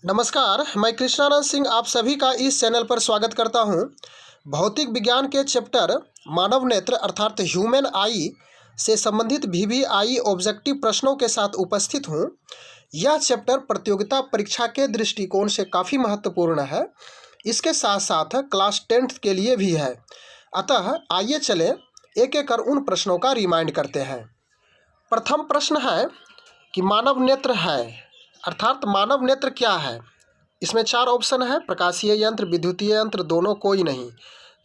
नमस्कार, मैं कृष्णानंद सिंह आप सभी का इस चैनल पर स्वागत करता हूं। भौतिक विज्ञान के चैप्टर मानव नेत्र अर्थात ह्यूमन आई से संबंधित VVI ऑब्जेक्टिव प्रश्नों के साथ उपस्थित हूं। यह चैप्टर प्रतियोगिता परीक्षा के दृष्टिकोण से काफ़ी महत्वपूर्ण है। इसके साथ साथ क्लास 10th के लिए भी है। अतः आइए चले एक एक कर उन प्रश्नों का रिमाइंड करते हैं। प्रथम प्रश्न है कि मानव नेत्र है अर्थात मानव नेत्र क्या है। इसमें 4 ऑप्शन है, प्रकाशीय यंत्र, विद्युतीय यंत्र, दोनों, कोई नहीं।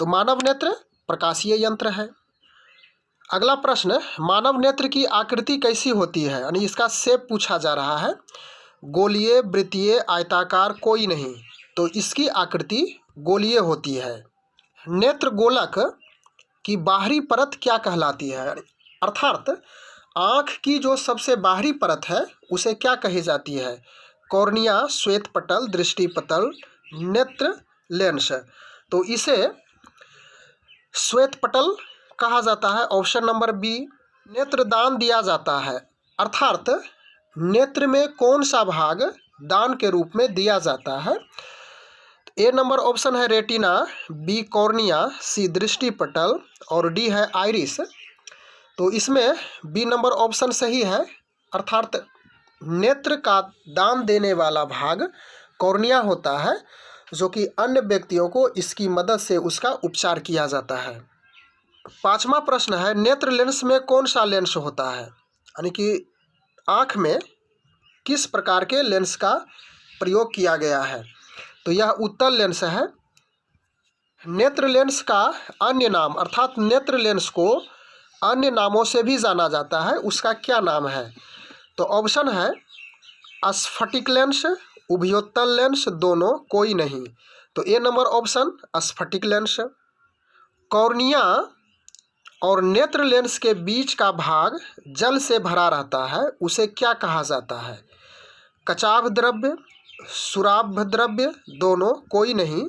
तो मानव नेत्र प्रकाशीय यंत्र है। अगला प्रश्न, मानव नेत्र की आकृति कैसी होती है, यानी इसका शेप पूछा जा रहा है। गोलीय, वृत्तीय, आयताकार, कोई नहीं। तो इसकी आकृति गोलीय होती है। नेत्र गोलक की बाहरी परत क्या कहलाती है, अर्थात आँख की जो सबसे बाहरी परत है उसे क्या कही जाती है। कॉर्निया, श्वेत पटल, दृष्टि पटल, नेत्र लेंस। तो इसे श्वेत पटल कहा जाता है। Option number B. नेत्र दान दिया जाता है अर्थात नेत्र में कौन सा भाग दान के रूप में दिया जाता है। ए नंबर ऑप्शन है रेटिना, बी कॉर्निया, सी दृष्टि पटल और डी है आइरिस। तो इसमें बी नंबर ऑप्शन सही है अर्थात नेत्र का दान देने वाला भाग कॉर्निया होता है, जो कि अन्य व्यक्तियों को इसकी मदद से उसका उपचार किया जाता है। पांचवा प्रश्न है, नेत्र लेंस में कौन सा लेंस होता है, यानी कि आँख में किस प्रकार के लेंस का प्रयोग किया गया है। तो यह उत्तल लेंस है। नेत्र लेंस का अन्य नाम अर्थात नेत्र लेंस को अन्य नामों से भी जाना जाता है, उसका क्या नाम है। तो ऑप्शन है स्फटिक लेंस, उभयोत्तल लेंस, दोनों, कोई नहीं। तो ए नंबर ऑप्शन स्फटिक लेंस। कॉर्निया और नेत्र लेंस के बीच का भाग जल से भरा रहता है, उसे क्या कहा जाता है। कचाभ द्रव्य, सुराभ द्रव्य, दोनों, कोई नहीं।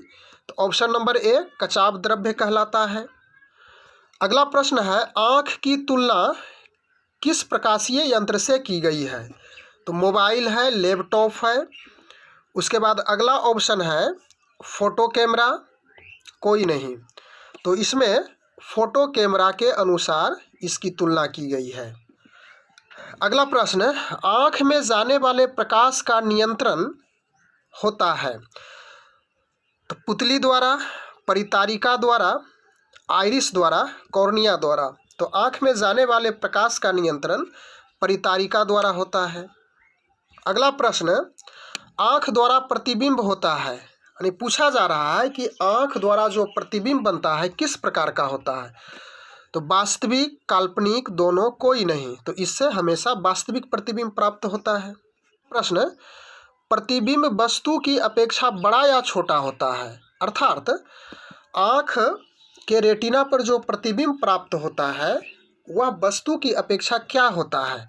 तो ऑप्शन नंबर ए कचाभ द्रव्य कहलाता है। अगला प्रश्न है, आँख की तुलना किस प्रकाशीय यंत्र से की गई है। तो मोबाइल है, लैपटॉप है। उसके बाद अगला ऑप्शन है फोटो कैमरा, कोई नहीं। तो इसमें फोटो कैमरा के अनुसार इसकी तुलना की गई है। अगला प्रश्न, आँख में जाने वाले प्रकाश का नियंत्रण होता है तो पुतली द्वारा, परितारिका द्वारा, आइरिस द्वारा, कॉर्निया द्वारा। तो आँख में जाने वाले प्रकाश का नियंत्रण परितारिका द्वारा होता है। अगला प्रश्न, आँख द्वारा प्रतिबिंब होता है, यानी पूछा जा रहा है कि आँख द्वारा जो प्रतिबिंब बनता है किस प्रकार का होता है। तो वास्तविक, काल्पनिक, दोनों, कोई नहीं। तो इससे हमेशा वास्तविक प्रतिबिंब प्राप्त होता है। प्रश्न, प्रतिबिंब वस्तु की अपेक्षा बड़ा या छोटा होता है, अर्थात आँख के रेटिना पर जो प्रतिबिंब प्राप्त होता है वह वस्तु की अपेक्षा क्या होता है,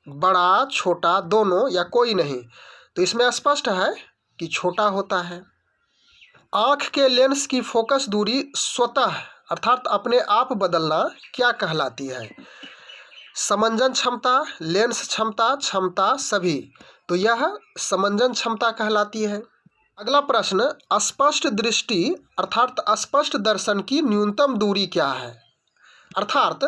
बड़ा, छोटा, दोनों या कोई नहीं। तो इसमें स्पष्ट है कि छोटा होता है। आँख के लेंस की फोकस दूरी स्वतः अर्थात अपने आप बदलना क्या कहलाती है। समंजन क्षमता, लेंस क्षमता, क्षमता, सभी। तो यह समंजन क्षमता कहलाती है। अगला प्रश्न, स्पष्ट दृष्टि अर्थात स्पष्ट दर्शन की न्यूनतम दूरी क्या है, अर्थात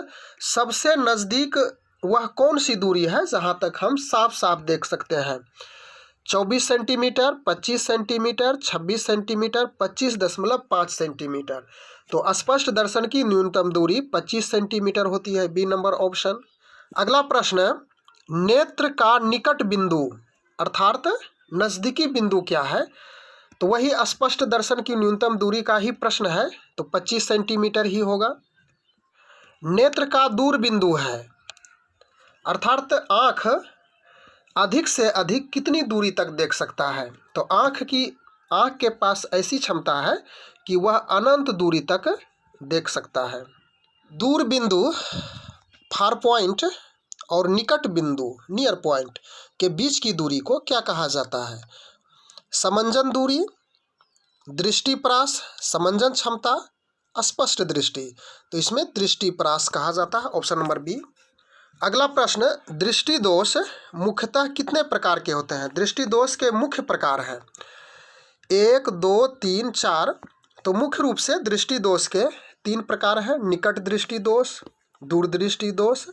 सबसे नज़दीक वह कौन सी दूरी है जहां तक हम साफ साफ देख सकते हैं। 24 सेंटीमीटर, 25 सेंटीमीटर, 26 सेंटीमीटर, 25.5 सेंटीमीटर। तो स्पष्ट दर्शन की न्यूनतम दूरी 25 सेंटीमीटर होती है, बी नंबर ऑप्शन। अगला प्रश्न, नेत्र का निकट बिंदु अर्थात नज़दीकी बिंदु क्या है। तो वही स्पष्ट दर्शन की न्यूनतम दूरी का ही प्रश्न है, तो 25 सेंटीमीटर ही होगा। नेत्र का दूर बिंदु है अर्थात आँख अधिक से अधिक कितनी दूरी तक देख सकता है। तो आँख के पास ऐसी क्षमता है कि वह अनंत दूरी तक देख सकता है। दूर बिंदु, फार पॉइंट और निकट बिंदु, नियर पॉइंट के बीच की दूरी को क्या कहा जाता है। समंजन दूरी, दृष्टिपरास, समंजन क्षमता, स्पष्ट दृष्टि। तो इसमें दृष्टिपरास कहा जाता है, ऑप्शन नंबर बी। अगला प्रश्न, दृष्टि दोष मुख्यतः कितने प्रकार के होते हैं? दृष्टि दोष के मुख्य प्रकार हैं 1, 2, 3, 4। तो मुख्य रूप से दृष्टि दोष के 3 प्रकार हैं, निकट दृष्टि दोष, दूर दृष्टि दोष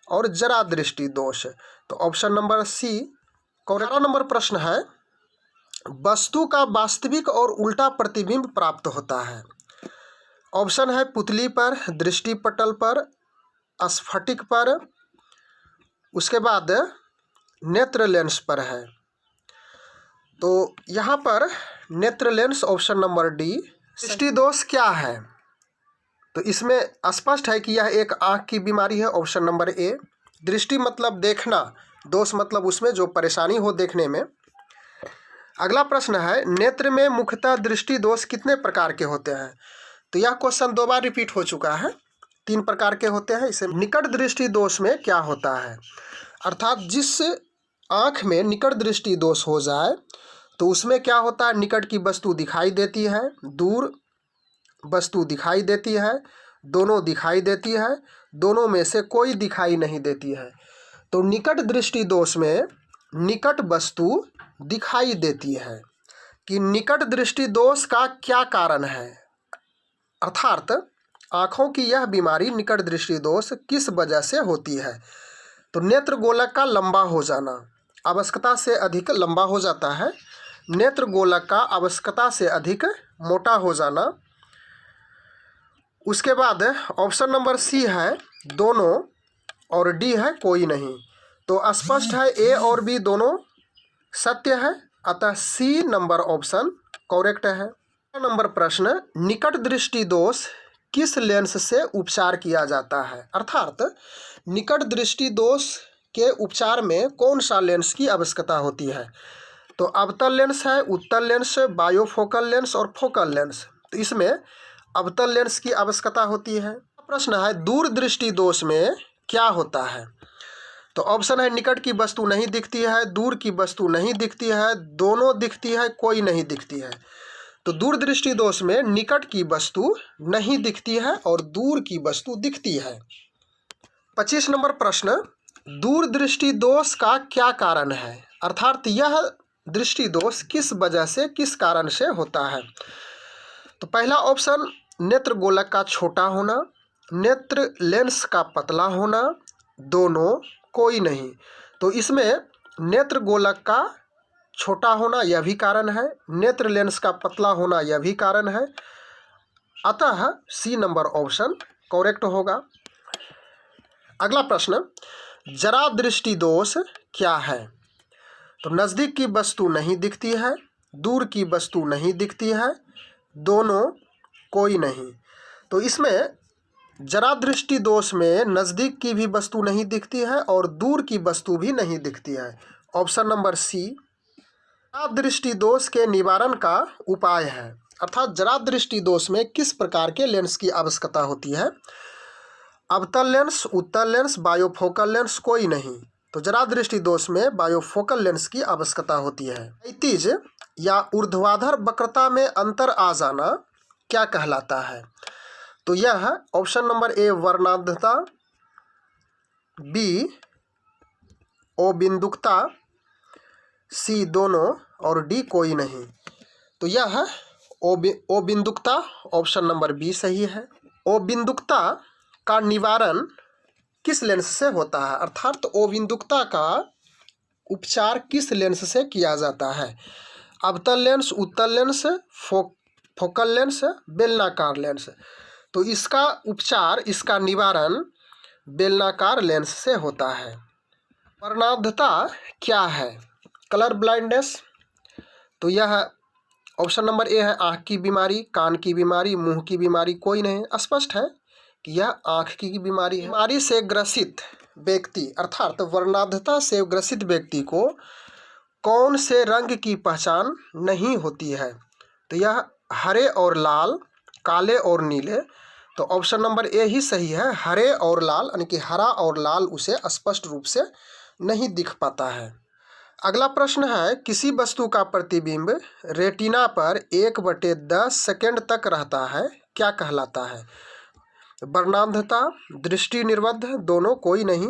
और जरा दृष्टि दोष। तो ऑप्शन नंबर सी। 11 नंबर प्रश्न है, वस्तु का वास्तविक और उल्टा प्रतिबिंब प्राप्त होता है। ऑप्शन है पुतली पर, दृष्टिपटल पर, स्फटिक पर, उसके बाद नेत्र लेंस पर है। तो यहाँ पर नेत्र लेंस ऑप्शन नंबर डी। दृष्टि दोष क्या है? तो इसमें स्पष्ट है कि यह एक आँख की बीमारी है, ऑप्शन नंबर ए। दृष्टि मतलब देखना, दोष मतलब उसमें जो परेशानी हो देखने में। अगला प्रश्न है, नेत्र में मुख्यतः दृष्टि दोष कितने प्रकार के होते हैं? तो यह क्वेश्चन 2 बार रिपीट हो चुका है। 3 प्रकार के होते हैं। इसे निकट दृष्टि दोष में क्या होता है? अर्थात जिस आँख में निकट दृष्टि दोष हो जाए तो उसमें क्या होता है, निकट की वस्तु दिखाई देती है, दूर वस्तु दिखाई देती है, दोनों दिखाई देती है, दोनों में से कोई दिखाई नहीं देती है। तो निकट दृष्टि दोष में निकट वस्तु दिखाई देती है। कि निकट दृष्टि दोष का क्या कारण है? अर्थात आँखों की यह बीमारी निकट दृष्टि दोष किस वजह से होती है? तो नेत्र गोलक का लंबा हो जाना, आवश्यकता से अधिक लंबा हो जाता है। नेत्र गोलक का आवश्यकता से अधिक मोटा हो जाना। उसके बाद ऑप्शन नंबर सी है दोनों और डी है कोई नहीं। तो स्पष्ट है ए और बी दोनों सत्य है, अतः सी नंबर ऑप्शन करेक्ट है। नंबर प्रश्न, निकट दृष्टि दोष किस लेंस से उपचार किया जाता है? अर्थात निकट दृष्टि दोष के उपचार में कौन सा लेंस की आवश्यकता होती है? तो अवतल लेंस है, उत्तल लेंस, बायोफोकल लेंस और फोकल लेंस। तो इसमें अवतल लेंस की आवश्यकता होती है। प्रश्न है, दूर दृष्टि दोष में क्या होता है? तो ऑप्शन है निकट की वस्तु नहीं दिखती है, दूर की वस्तु नहीं दिखती है, दोनों दिखती है, कोई नहीं दिखती है। तो दूर दृष्टि दोष में निकट की वस्तु नहीं दिखती है और दूर की वस्तु दिखती है। 25 नंबर प्रश्न, दूर दृष्टि दोष का क्या कारण है? अर्थात यह दृष्टि दोष किस वजह से, किस कारण से होता है? तो पहला ऑप्शन नेत्र गोलक का छोटा होना, नेत्र लेंस का पतला होना, दोनों, कोई नहीं। तो इसमें नेत्र गोलक का छोटा होना यह भी कारण है, नेत्र लेंस का पतला होना यह भी कारण है, अतः सी नंबर ऑप्शन करेक्ट होगा। अगला प्रश्न, जरा दृष्टि दोष क्या है? तो नज़दीक की वस्तु नहीं दिखती है, दूर की वस्तु नहीं दिखती है, दोनों, कोई नहीं। तो इसमें जरा दृष्टि दोष में नज़दीक की भी वस्तु नहीं दिखती है और दूर की वस्तु भी नहीं दिखती है, ऑप्शन नंबर सी। जरा दृष्टि दोष के निवारण का उपाय है। अर्थात जरा दृष्टि दोष में किस प्रकार के लेंस की आवश्यकता होती है? अवतल लेंस, उत्तल लेंस, बायोफोकल लेंस, कोई नहीं। तो जरा दृष्टि दोष में बायोफोकल लेंस की आवश्यकता होती है। क्षैतिज या ऊर्ध्वाधर वक्रता में अंतर आ जाना क्या कहलाता है? तो यह ऑप्शन नंबर ए वर्णांधता, बी अबिंदुकता, सी दोनों और डी कोई नहीं। तो यह अबिंदुकता ऑप्शन नंबर बी सही है। अबिंदुकता का निवारण किस लेंस से होता है? अर्थात अबिंदुकता का उपचार किस लेंस से किया जाता है? अवतल लेंस, उत्तल लेंस, फोकल लेंस, बेलनाकार लेंस। तो इसका उपचार, इसका निवारण बेलनाकार लेंस से होता है। वर्णांधता क्या है? Colour blindness. तो यह ऑप्शन नंबर ए है आँख की बीमारी, कान की बीमारी, मुंह की बीमारी, कोई नहीं। स्पष्ट है कि यह आँख की बीमारी है। बीमारी से ग्रसित व्यक्ति अर्थात वर्णांधता से ग्रसित व्यक्ति को कौन से रंग की पहचान नहीं होती है? तो यह हरे और लाल, काले और नीले। तो ऑप्शन नंबर ए ही सही है, हरे और लाल, यानी कि हरा और लाल उसे स्पष्ट रूप से नहीं दिख पाता है। अगला प्रश्न है, किसी वस्तु का प्रतिबिंब रेटिना पर 1/10 सेकंड तक रहता है, क्या कहलाता है? वर्णांधता, दृष्टि निर्बंध, दोनों, कोई नहीं।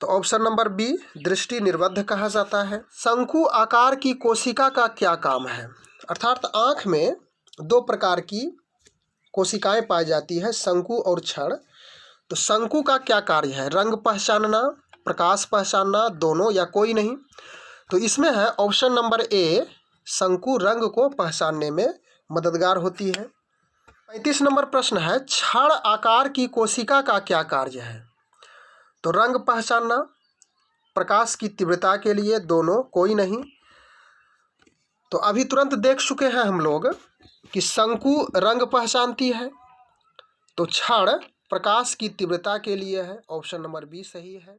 तो ऑप्शन नंबर बी दृष्टि निर्बद्ध कहा जाता है। शंकु आकार की कोशिका का क्या काम है? अर्थात आँख में दो प्रकार की कोशिकाएं पाई जाती है, शंकु और छड़। तो शंकु का क्या कार्य है? रंग पहचानना, प्रकाश पहचानना, दोनों या कोई नहीं? तो इसमें है ऑप्शन नंबर ए, शंकु रंग को पहचानने में मददगार होती है। 35 नंबर प्रश्न है, छड़ आकार की कोशिका का क्या कार्य है? तो रंग पहचानना, प्रकाश की तीव्रता के लिए, दोनों, कोई नहीं? तो अभी तुरंत देख चुके हैं हम लोग कि शंकु रंग पहचानती है, तो छड़ प्रकाश की तीव्रता के लिए है। ऑप्शन नंबर बी सही है।